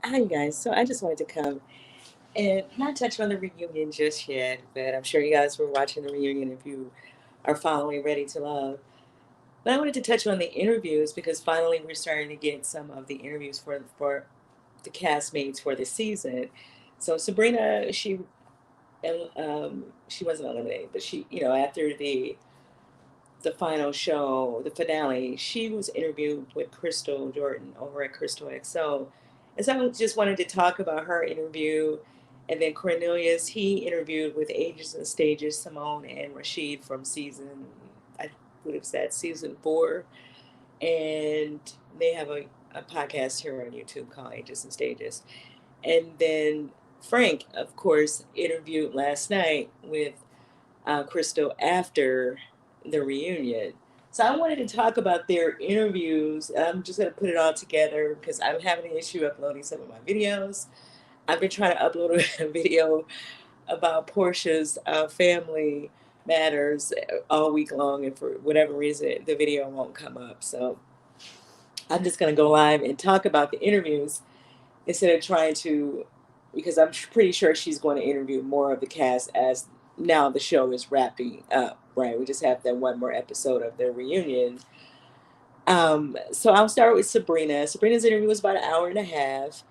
Hi, you guys. So I just wanted to come and not touch on the reunion just yet, but I'm sure you guys were watching the reunion if you are following Ready to Love. But I wanted to touch on the interviews because finally we're starting to get some of the interviews for the castmates for the season. So Sabrina, she wasn't eliminated, but after the final show, the finale, she was interviewed with Crystal Jordan over at Crystal XO. And so I just wanted to talk about her interview. And then Cornelius, he interviewed with Ages and Stages, Simone and Rashid from I would have said season 4. And they have a podcast here on YouTube called Ages and Stages. And then Frank, of course, interviewed last night with Crystal after the reunion. So I wanted to talk about their interviews. I'm just going to put it all together because I'm having an issue uploading some of my videos. I've been trying to upload a video about Portia's family matters all week long, and for whatever reason, the video won't come up. So I'm just going to go live and talk about the interviews instead of trying to, because I'm pretty sure she's going to interview more of the cast as now the show is wrapping up, right? We just have that one more episode of their reunion. So I'll start with Sabrina. Sabrina's interview was about an hour and a half,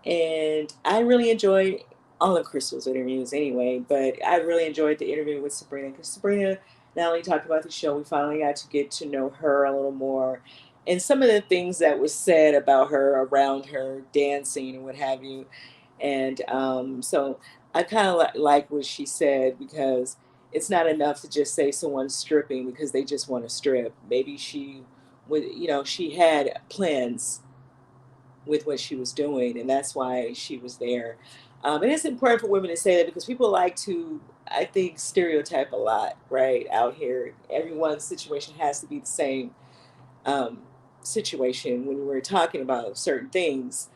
and I really enjoyed all of Crystal's interviews anyway, but I really enjoyed the interview with Sabrina because Sabrina not only talked about the show, we finally got to get to know her a little more. And some of the things that was said about her, around her, dancing and what have you. And so I kind of like what she said because it's not enough to just say someone's stripping because they just want to strip. Maybe she had plans with what she was doing, and that's why she was there. And it's important for women to say that because people like to, I think, stereotype a lot, right? Out here, everyone's situation has to be the same um, situation when we're talking about certain things.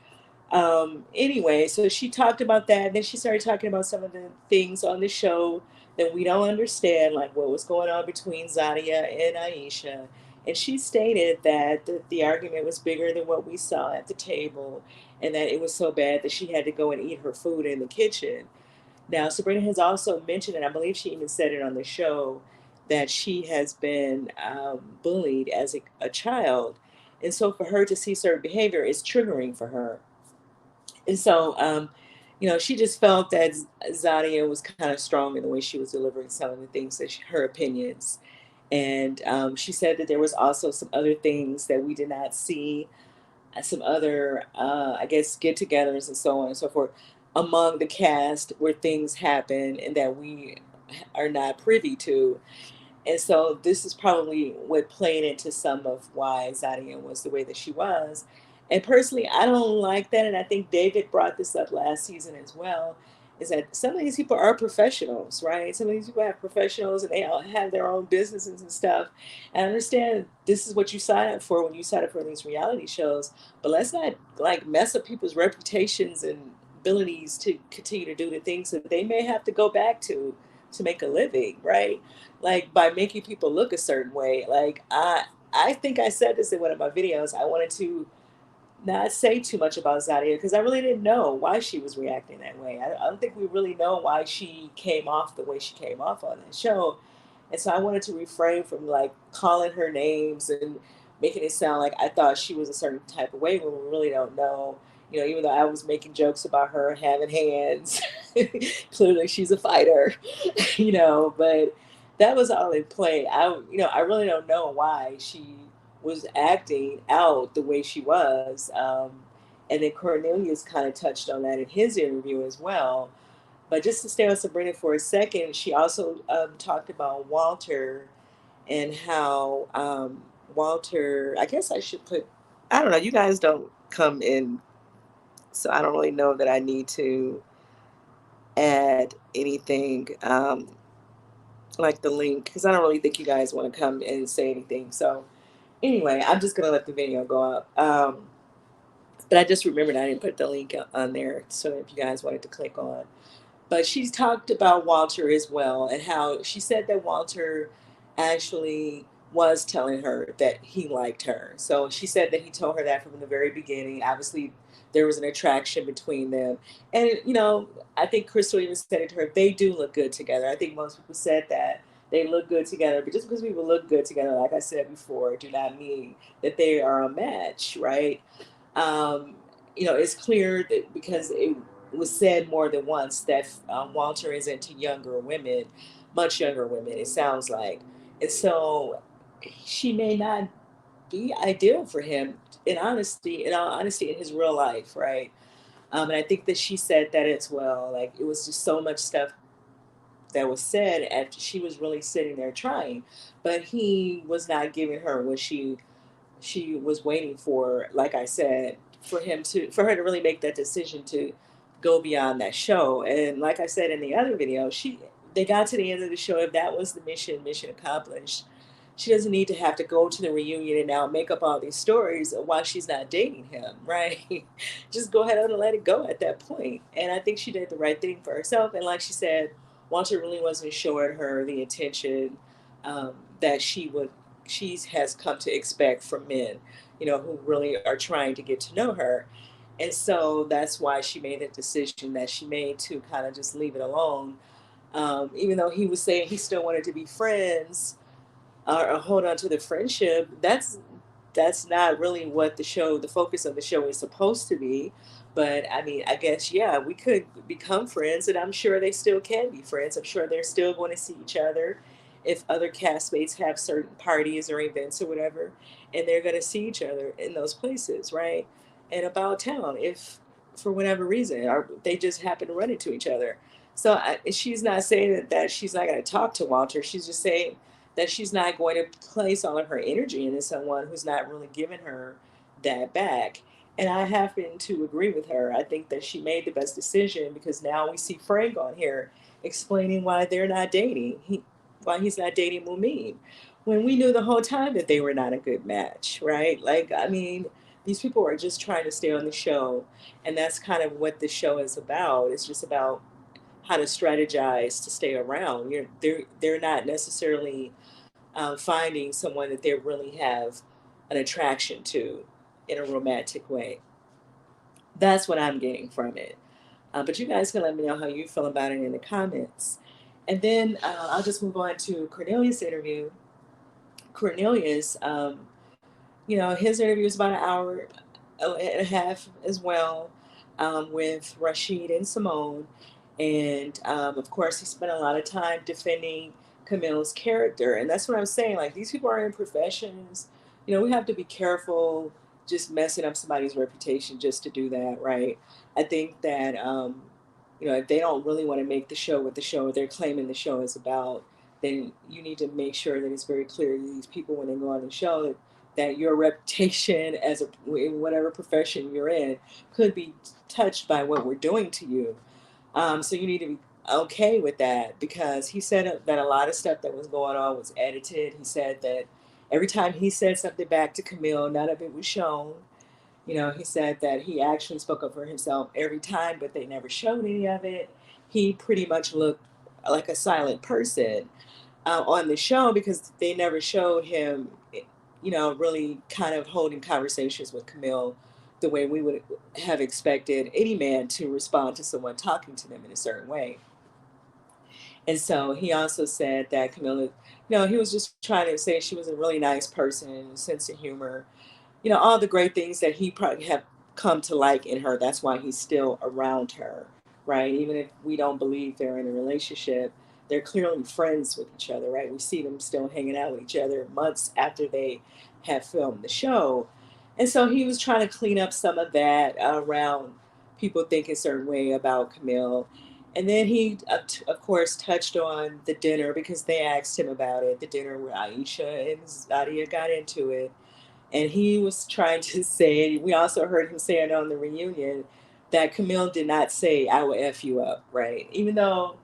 Anyway, so she talked about that, and then she started talking about some of the things on the show that we don't understand, like what was going on between Zadia and Aisha. And she stated that the argument was bigger than what we saw at the table, and that it was so bad that she had to go and eat her food in the kitchen. Now, Sabrina has also mentioned, and I believe she even said it on the show, that she has been bullied as a child. And so for her to see certain behavior is triggering for her. And so, she just felt that Zadia was kind of strong in the way she was delivering some of the things her opinions. And she said that there was also some other things that we did not see, some other, I guess, get-togethers and so on and so forth among the cast where things happen and that we are not privy to. And so this is probably what played into some of why Zadia was the way that she was. And personally, I don't like that. And I think David brought this up last season as well, is that some of these people are professionals, right? Some of these people have professionals and they all have their own businesses and stuff. And I understand this is what you sign up for when you sign up for these reality shows. But let's not like mess up people's reputations and abilities to continue to do the things that they may have to go back to make a living, right? Like by making people look a certain way. Like I think I said this in one of my videos. I wanted to not say too much about Zadia because I really didn't know why she was reacting that way. I don't think we really know why she came off the way she came off on that show. And so I wanted to refrain from like calling her names and making it sound like I thought she was a certain type of way when we really don't know. Even though I was making jokes about her having hands, clearly she's a fighter, but that was all in play. I really don't know why she was acting out the way she was. And then Cornelius kind of touched on that in his interview as well. But just to stay on Sabrina for a second, she also talked about Walter and how Walter, I guess I should put, I don't know, you guys don't come in, so I don't really know that I need to add anything like the link because I don't really think you guys want to come and say anything. So anyway, I'm just gonna let the video go up. But I just remembered I didn't put the link on there, so if you guys wanted to click on. But she's talked about Walter as well and how she said that Walter actually was telling her that he liked her. So she said that he told her that from the very beginning. Obviously, there was an attraction between them. And, I think Crystal even said it to her, they do look good together. I think most people said that they look good together, but just because people look good together, like I said before, do not mean that they are a match, right? Um, it's clear that because it was said more than once that Walter is into younger women, much younger women, it sounds like. And so she may not be ideal for him in all honesty, in his real life, right? And I think that she said that as well. Like it was just so much stuff that was said after she was really sitting there trying, but he was not giving her what she was waiting for, like I said, for her to really make that decision to go beyond that show. And like I said in the other video, they got to the end of the show. If that was the mission accomplished. She doesn't need to have to go to the reunion and now make up all these stories while she's not dating him, right? Just go ahead and let it go at that point. And I think she did the right thing for herself. And like she said, Walter really wasn't showing her the attention that she has come to expect from men, who really are trying to get to know her. And so that's why she made the decision that she made to kind of just leave it alone. Even though he was saying he still wanted to be friends, or hold on to the friendship, that's not really what the focus of the show is supposed to be. But I mean, I guess, yeah, we could become friends, and I'm sure they still can be friends. I'm sure they're still going to see each other if other castmates have certain parties or events or whatever, and they're going to see each other in those places, right? And about town, if for whatever reason, or they just happen to run into each other. So she's not saying that she's not going to talk to Walter. She's just saying that she's not going to place all of her energy into someone who's not really giving her that back. And I happen to agree with her. I think that she made the best decision because now we see Frank on here explaining why they're not dating. Why he's not dating Mumin. When we knew the whole time that they were not a good match, right? Like, I mean, these people are just trying to stay on the show. And that's kind of what the show is about. It's just about how to strategize to stay around. They're not necessarily finding someone that they really have an attraction to in a romantic way. That's what I'm getting from it. But you guys can let me know how you feel about it in the comments. And then I'll just move on to Cornelius' interview. Cornelius, his interview is about an hour and a half as well, with Rashid and Simone. And of course, he spent a lot of time defending Camille's character. And that's what I'm saying. Like, these people are in professions. We have to be careful just messing up somebody's reputation just to do that, right? I think that, if they don't really want to make the show what they're claiming the show is about, then you need to make sure that it's very clear to these people when they go on the show that your reputation in whatever profession you're in could be touched by what we're doing to you. So you need to be okay with that, because he said that a lot of stuff that was going on was edited. He said that every time he said something back to Camille, none of it was shown. He said that he actually spoke up for himself every time, but they never showed any of it. He pretty much looked like a silent person on the show because they never showed him, really kind of holding conversations with Camille the way we would have expected any man to respond to someone talking to them in a certain way. And so he also said that Camille, he was just trying to say she was a really nice person, sense of humor, all the great things that he probably have come to like in her. That's why he's still around her, right? Even if we don't believe they're in a relationship, they're clearly friends with each other, right? We see them still hanging out with each other months after they have filmed the show. And so he was trying to clean up some of that around people thinking a certain way about Camille. And then he, of course, touched on the dinner because they asked him about it, the dinner where Aisha and Zadia got into it. And he was trying to say, we also heard him saying on the reunion that Camille did not say, "I will F you up," right? Even though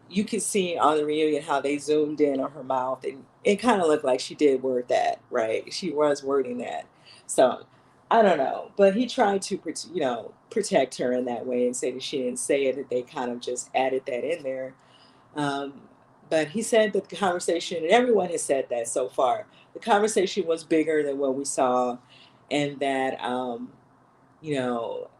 you could see on the reunion how they zoomed in on her mouth, and it kind of looked like she did word that, right? She was wording that. So I don't know. But he tried to, protect her in that way and say that she didn't say it, that they kind of just added that in there. Um, but he said that the conversation, and everyone has said that so far, the conversation was bigger than what we saw, and that, you know,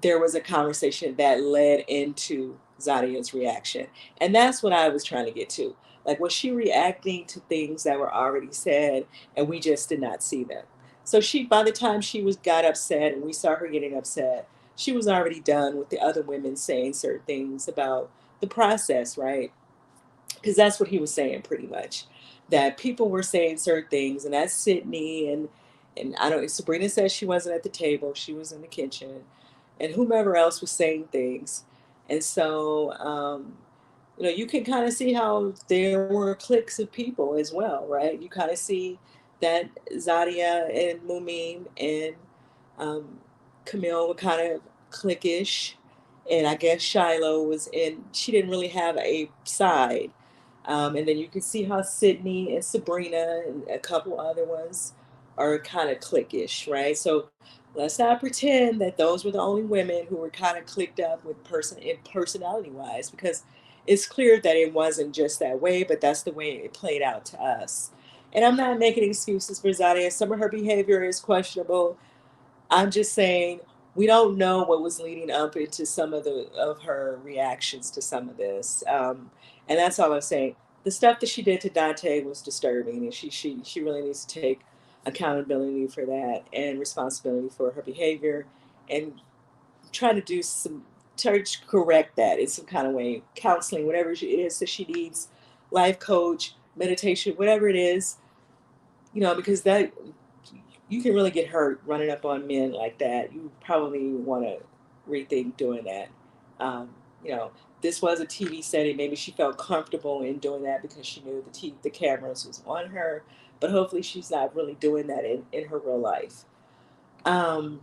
there was a conversation that led into Zadia's reaction. And that's what I was trying to get to. Like, was she reacting to things that were already said and we just did not see them? So she, by the time she was got upset and we saw her getting upset, she was already done with the other women saying certain things about the process, right? Because that's what he was saying pretty much, that people were saying certain things, and that's Sydney and I don't. Sabrina says she wasn't at the table; she was in the kitchen, and whomever else was saying things, and so you can kind of see how there were cliques of people as well, right? You kind of see that Zadia and Mumim and um, Camille were kind of cliquish, and I guess Shiloh was in. She didn't really have a side, and then you can see how Sydney and Sabrina and a couple other ones are kind of cliquish, right? So let's not pretend that those were the only women who were kind of clicked up with personality wise, because it's clear that it wasn't just that way, but that's the way it played out to us. And I'm not making excuses for Zadia. Some of her behavior is questionable. I'm just saying we don't know what was leading up into some of her reactions to some of this, and that's all I'm saying. The stuff that she did to Dante was disturbing, and she really needs to take accountability for that and responsibility for her behavior, and try to do some try to correct that in some kind of way, counseling, whatever it is that she needs, life coach, meditation, whatever it is, because that you can really get hurt running up on men like that. You probably want to rethink doing that. Um, you know, this was a TV setting. Maybe she felt comfortable in doing that because she knew the cameras was on her. But hopefully, she's not really doing that in her real life. Um,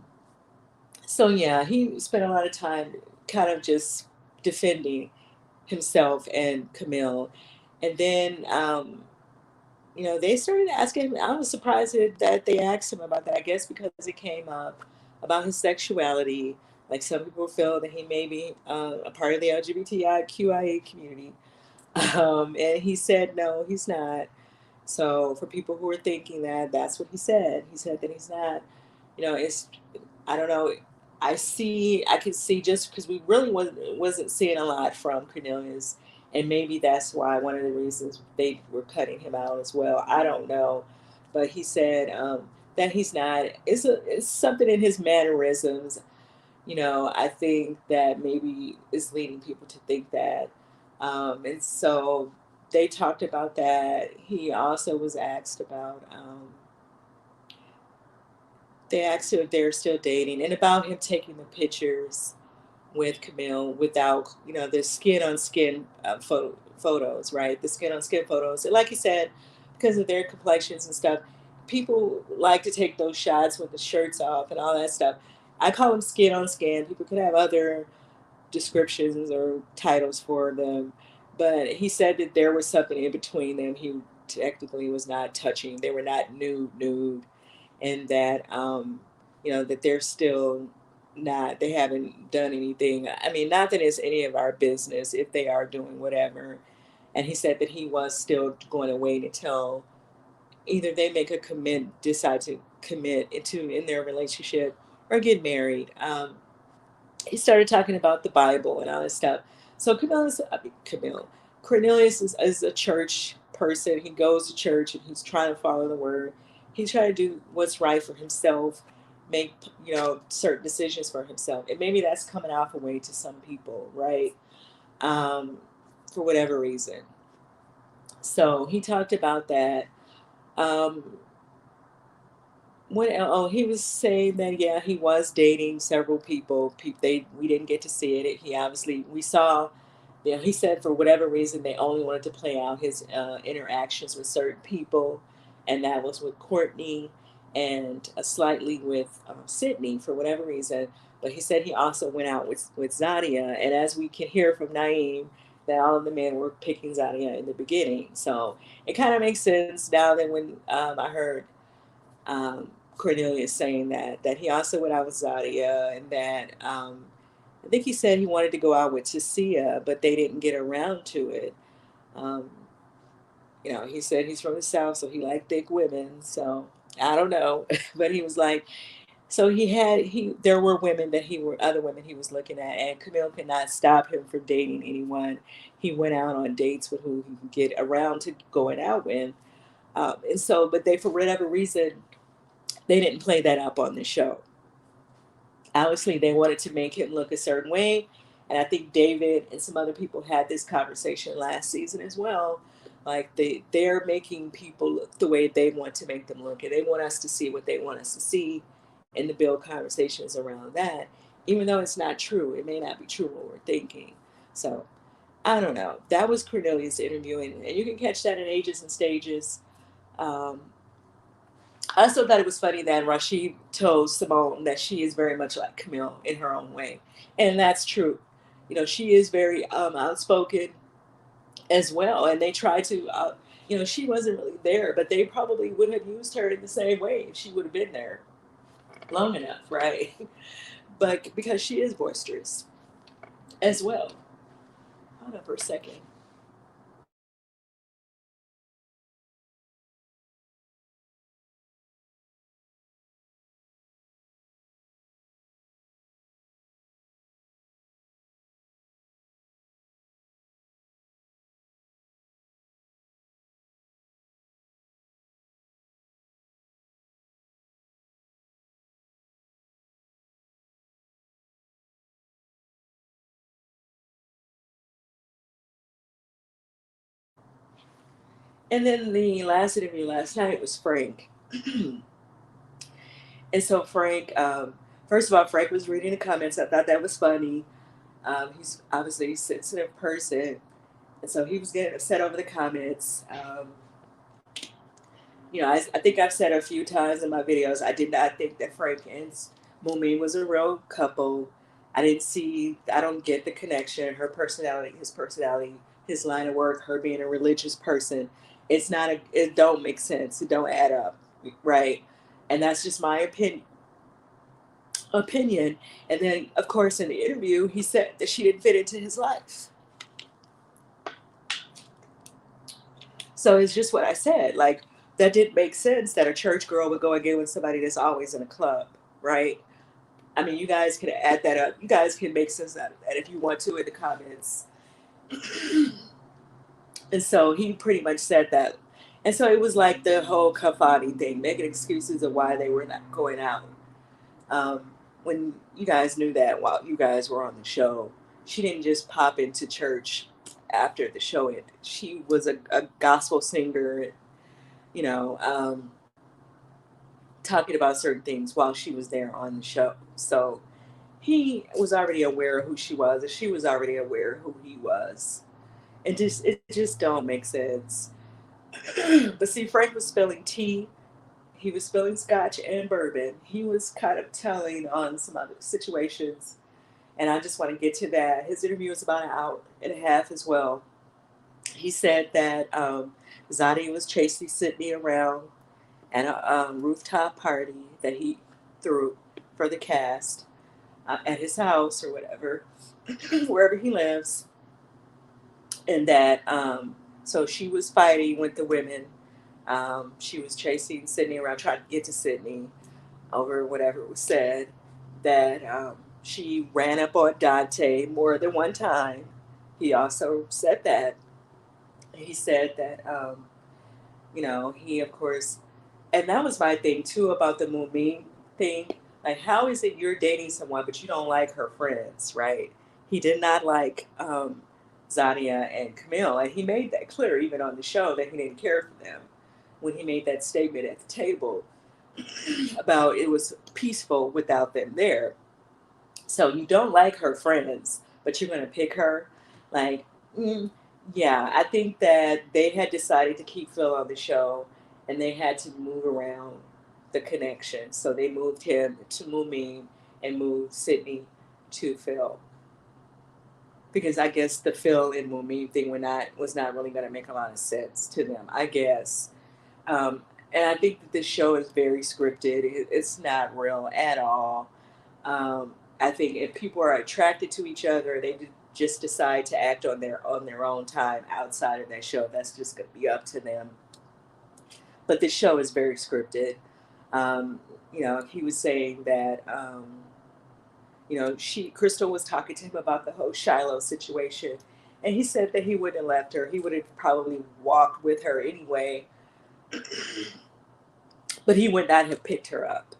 so yeah, he spent a lot of time kind of just defending himself and Camille, and then they started asking him. I was surprised that they asked him about that. I guess because it came up about his sexuality. Like some people feel that he may be a part of the LGBTIQIA community, and he said no, he's not. So for people who are thinking that, that's what he said. He said that he's not. It's I don't know. I can see just because we really wasn't seeing a lot from Cornelius, and maybe that's why one of the reasons they were cutting him out as well. I don't know, but he said that he's not. It's something in his mannerisms. I think that maybe is leading people to think that, and so they talked about that. He also was asked about. They asked him if they're still dating and about him taking the pictures with Camille without, the skin on skin photos, right? The skin on skin photos. And like you said, because of their complexions and stuff, people like to take those shots with the shirts off and all that stuff. I call them skin on skin. People could have other descriptions or titles for them. But he said that there was something in between them. He technically was not touching. They were not nude, and that that they're still not. They haven't done anything. I mean, not that it's any of our business if they are doing whatever. And he said that he was still going to wait until either they make a decide to commit into in their relationship or get married. He started talking about the Bible and all this stuff. So Camille, Cornelius is a church person. He goes to church and he's trying to follow the word. He's trying to do what's right for himself, make certain decisions for himself, and maybe that's coming off a way to some people, right? Um, for whatever reason. So he talked about that. Um, he was saying that yeah, he was dating several people. We didn't get to see it. He obviously we saw. He said for whatever reason they only wanted to play out his interactions with certain people, and that was with Courtney and slightly with Sydney for whatever reason. But he said he also went out with Zadia, and as we can hear from Naeem, that all of the men were picking Zadia in the beginning. So it kind of makes sense now that when I heard Cornelius saying that he also went out with Zadia, and that I think he said he wanted to go out with Tasia, but they didn't get around to it. Um, he said he's from the South, so he liked thick women. So I don't know, but he was like, So there were women that he were other women he was looking at, and Camille could not stop him from dating anyone. He went out on dates with who he could get around to going out with. And so, but they, for whatever reason, they didn't play that up on the show. Obviously, they wanted to make him look a certain way. And I think David and some other people had this conversation last season as well. Like they're making people look the way they want to make them look, and they want us to see what they want us to see, and to build conversations around that. Even though it's not true, it may not be true what we're thinking. So I don't know. That was Cornelius' interview, and you can catch that in Ages and Stages. Um, I also thought it was funny that Rashid told Simone that she is very much like Camille in her own way. And that's true. You know, she is very outspoken as well. And they try to, she wasn't really there, but they probably would have used her in the same way if she would have been there long enough, right? But because she is boisterous as well. Hold on for a second. And then the last interview last night was Frank. And so Frank, first of all, Frank was reading the comments. I thought that was funny. He's obviously a sensitive person, and so he was getting upset over the comments. I think I've said a few times in my videos, I did not think that Frank and Mumin was a real couple. I don't get the connection. Her personality, his line of work, her being a religious person. It don't make sense. It don't add up, right? And that's just my opinion. And then, of course, in the interview, he said that she didn't fit into his life. So it's just what I said. Like, that didn't make sense that a church girl would go and get with somebody that's always in a club, right? I mean, you guys can add that up. You guys can make sense out of that if you want to in the comments. And so he pretty much said that. And so it was like the whole Kafani thing, making excuses of why they were not going out. When you guys knew that while you guys were on the show, she didn't just pop into church after the show ended. She was a gospel singer, you know, talking about certain things while she was there on the show. So he was already aware of who she was, and she was already aware of who he was. It just don't make sense. But see, Frank was spilling tea. He was spilling scotch and bourbon. He was kind of telling on some other situations, and I just want to get to that. His interview was about an hour and a half as well. He said that Zadi was chasing Sydney around at a rooftop party that he threw for the cast at his house or whatever, wherever he lives, and that so she was fighting with the women. She was chasing Sydney around, trying to get to Sydney over whatever was said. That she ran up on Dante more than one time. He also said that. He said that he of course, and that was my thing too about the Mumin thing. Like, how is it you're dating someone but you don't like her friends, right? He did not like Zadia and Camille, and he made that clear even on the show that he didn't care for them when he made that statement at the table about it was peaceful without them there. So you don't like her friends, but you're going to pick her. Like, mm, yeah, I think that they had decided to keep Phil on the show, and they had to move around the connection. So they moved him to Mumin and moved Sydney to Phil, because I guess the Phil and Mumin thing was not really going to make a lot of sense to them, I guess. And I think that this show is very scripted. It's not real at all. I think if people are attracted to each other, they just decide to act on their own time outside of that show. That's just going to be up to them. But this show is very scripted. Um, he was saying that, Crystal was talking to him about the whole Shiloh situation. And he said that he wouldn't have left her. He would have probably walked with her anyway, but he would not have picked her up.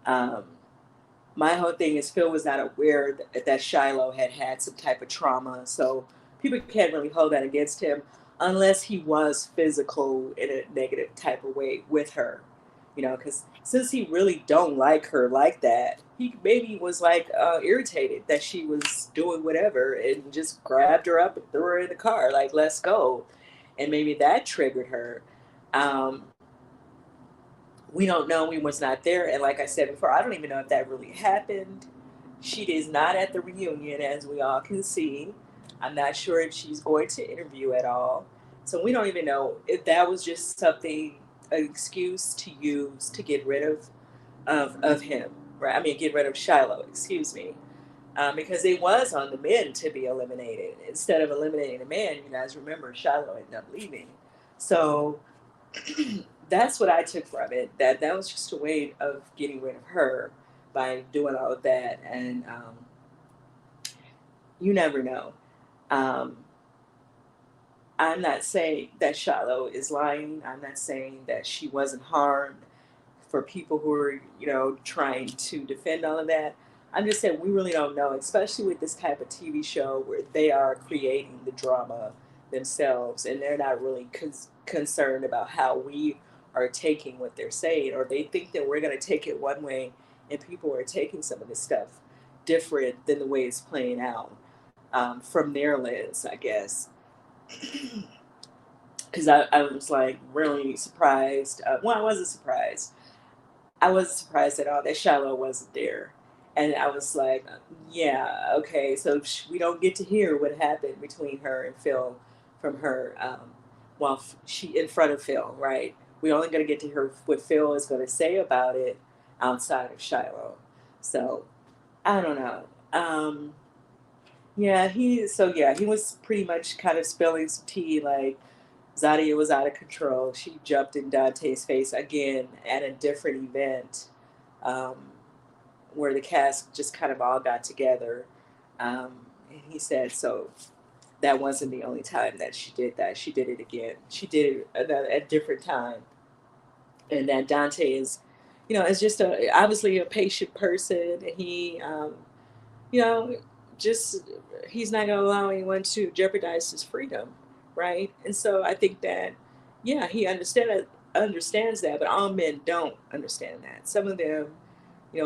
Um, my whole thing is Phil was not aware that Shiloh had had some type of trauma, so people can't really hold that against him unless he was physical in a negative type of way with her, because since he really don't like her like that, he maybe was like irritated that she was doing whatever and just grabbed her up and threw her in the car like let's go, and maybe that triggered her. Um, we don't know. We was not there, and like I said before, I don't even know if that really happened. She is not at the reunion, as we all can see. I'm not sure if she's going to interview at all. So we don't even know if that was just something, an excuse to use to get rid of him, right? I mean, get rid of Shiloh. Excuse me, because it was on the men to be eliminated instead of eliminating the man. You guys remember Shiloh ended up leaving, so that's what I took from it. That was just a way of getting rid of her by doing all of that, and you never know. Um, I'm not saying that Shiloh is lying. I'm not saying that she wasn't harmed. For people who are, trying to defend all of that, I'm just saying we really don't know, especially with this type of TV show where they are creating the drama themselves and they're not really concerned about how we are taking what they're saying, or they think that we're going to take it one way and people are taking some of this stuff different than the way it's playing out, from their lens, I guess. Because I was like really surprised. Well, I wasn't surprised. I wasn't surprised at all that Shiloh wasn't there. And I was like, yeah, okay, so we don't get to hear what happened between her and Phil from her, while she in front of Phil, right? We only going to get to hear what Phil is going to say about it outside of Shiloh. So I don't know. He was pretty much kind of spilling some tea, like Zadia was out of control. She jumped in Dante's face again at a different event, um, where the cast just kind of all got together. And he said so that wasn't the only time that she did that. She did it again. She did it at a different time. And that Dante is just obviously a patient person. He, you know, just he's not going to allow anyone to jeopardize his freedom, right? And so I think that, yeah, he understands that, but all men don't understand that. Some of them,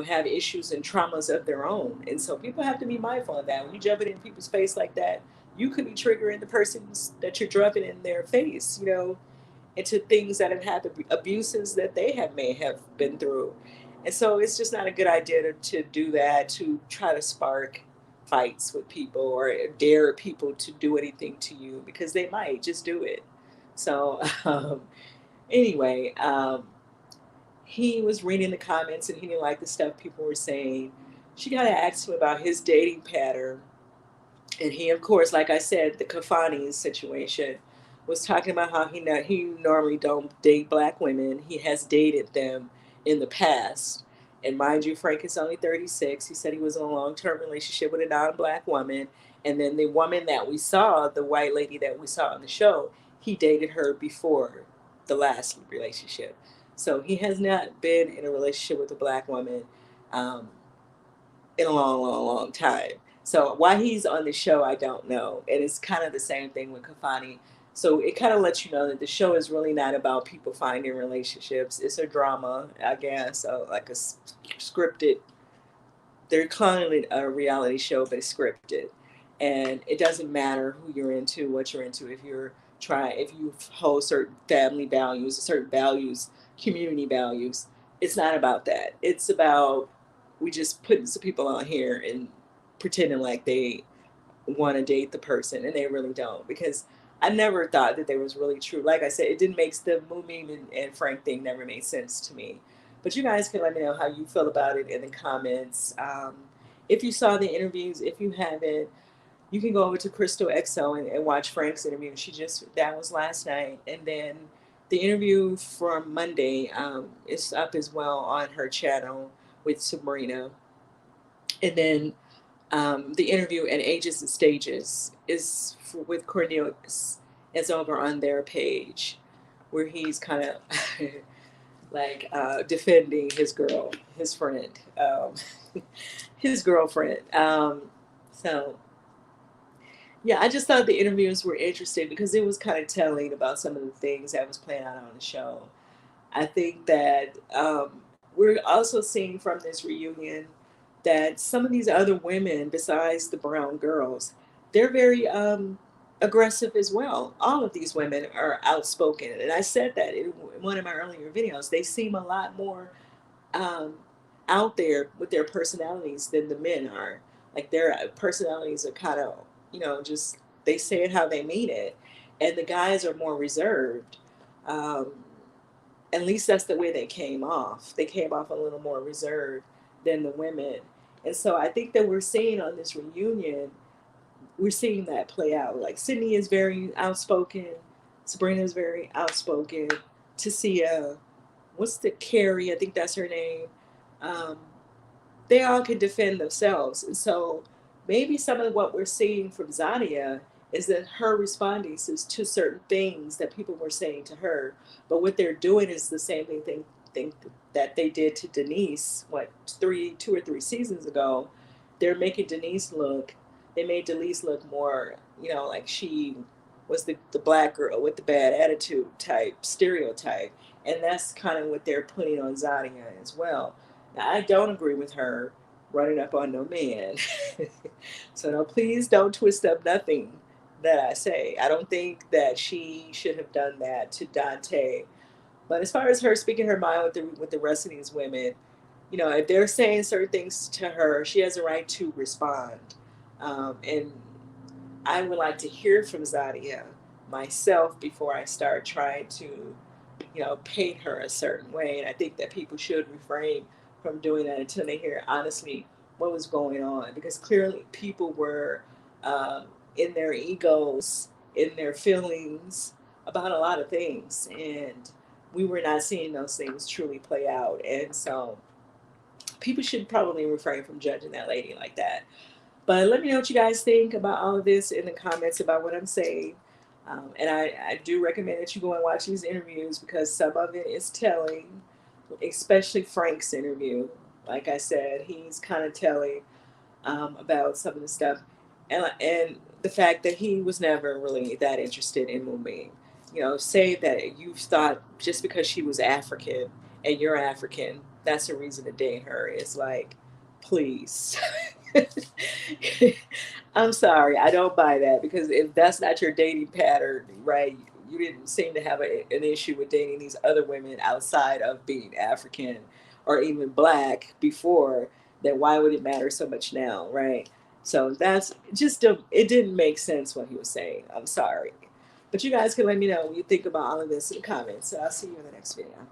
have issues and traumas of their own, and so people have to be mindful of that. When you jump it in people's face like that, you could be triggering the persons that you're dropping in their face, into things that have happened, abuses that they may have been through. And so it's just not a good idea to do that, to try to spark fights with people or dare people to do anything to you because they might just do it. So, anyway, he was reading the comments and he didn't like the stuff people were saying. She got to ask him about his dating pattern, and he, of course, like I said, the Kafani situation, was talking about how he normally don't date black women. He has dated them in the past, and mind you, Frank is only 36. He said he was in a long term relationship with a non-black woman, and then the woman that we saw, the white lady that we saw on the show, he dated her before the last relationship. So he has not been in a relationship with a black woman. Um, in a long, long, long time. So why he's on the show, I don't know. And it's kind of the same thing with Kafani. So it kind of lets you know that the show is really not about people finding relationships. It's a drama, I guess, like a scripted. They're calling it a reality show, but it's scripted. And it doesn't matter who you're into, what you're into. If you hold certain family values, certain values, community values, it's not about that. It's about we just putting some people on here and pretending like they want to date the person and they really don't, because I never thought that they was really true. Like I said, it didn't make the movie and Frank thing never made sense to me. But you guys can let me know how you feel about it in the comments. If you saw the interviews, if you haven't, you can go over to Crystal XO and watch Frank's interview. That was last night. And then The interview from Monday is up as well on her channel with Sabrina. And then the interview at Ages and Stages is with Cornelius. It's over on their page where he's kind of like defending his girl, his friend, his girlfriend. So yeah, I just thought the interviews were interesting because it was kind of telling about some of the things that was playing out on the show. I think that we're also seeing from this reunion that some of these other women, besides the brown girls, they're very aggressive as well. All of these women are outspoken. And I said that in one of my earlier videos. They seem a lot more um, out there with their personalities than the men are. Like their personalities are kind of, just they say it how they mean it. And the guys are more reserved. Um, at least that's the way they came off. They came off a little more reserved than the women. And so I think that we're seeing on this reunion, we're seeing that play out. Like Sydney is very outspoken, Sabrina is very outspoken, Tasia, what's the Carrie? I think that's her name. Um, they all can defend themselves. And so maybe some of what we're seeing from Zadia is that her responding is to certain things that people were saying to her, but what they're doing is the same thing that they did to Denise, what, 2 or 3 seasons ago. They're making Denise look, they made Denise look more, like she was the black girl with the bad attitude type stereotype. And that's kind of what they're putting on Zadia as well. Now, I don't agree with her running up on no man. So no, please don't twist up nothing that I say. I don't think that she should have done that to Dante. But as far as her speaking her mind with the rest of these women, if they're saying certain things to her, she has a right to respond. And I would like to hear from Zadia myself before I start trying to paint her a certain way. And I think that people should refrain from doing that until they hear honestly what was going on, because clearly people were in their egos, in their feelings about a lot of things, and we were not seeing those things truly play out. And so people should probably refrain from judging that lady like that. But let me know what you guys think about all of this in the comments about what I'm saying. And I do recommend that you go and watch these interviews because some of it is telling, especially Frank's interview. Like I said, he's kind of telling about some of the stuff, and the fact that he was never really that interested in moving. Say that you thought just because she was African and you're African, that's a reason to date her. It's like, please. I'm sorry, I don't buy that, because if that's not your dating pattern, right? You didn't seem to have an issue with dating these other women outside of being African or even black before. Then why would it matter so much now, right? So that's just it didn't make sense what he was saying. I'm sorry, but you guys can let me know what you think about all of this in the comments. So I'll see you in the next video.